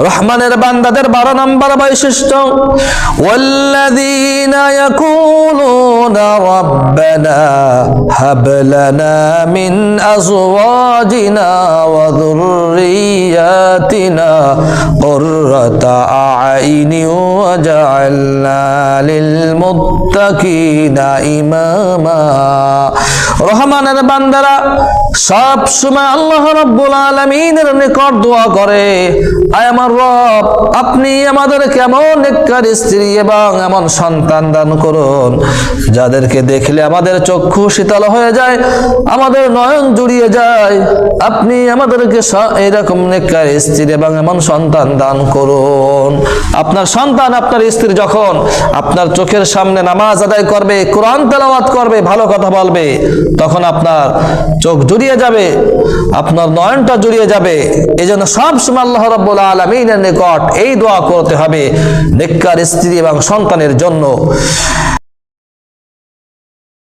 রহমানের বান্দাদের 12 নম্বর বৈশিষ্ট্য, ওয়াল্লাযীনা ইয়াকুলুনা রাব্বানা হাব লানা মিন আযওয়াজিনা ওয়া যুররিয়াতিনা কুররাতা আ'ইনি ওয়াজআলনা লিল মুত্তাকিনা ইমামা। রহমানের বান্দারা সব সময় আল্লাহ রাব্বুল আলামিনের নিকট দোয়া করে, আয় আমার রব, আপনি আমাদেরকে এমন নেককার স্ত্রী এবং এমন সন্তান দান করুন যাদেরকে দেখলে আমাদের চক্ষু শীতল হয়ে যায়, আমাদের নয়ন জুড়িয়ে যায়। আপনি আমাদেরকে এরকম নেককার স্ত্রী এবং এমন সন্তান দান করুন। আপনার সন্তান, আপনার স্ত্রী যখন আপনার চোখের সামনে নামাজ আদায় করবে, কোরআন তেলাওয়াত করবে, ভালো কথা বলবে, তখন আপনার চোখ জুড়িয়ে যাবে, আপনার নয়নটা জুড়িয়ে যাবে। এজন্য সব সময় আল্লাহ রাব্বুল আলামিনের নিকট এই দোয়া করতে হবে নেককার স্ত্রী এবং সন্তানের জন্য।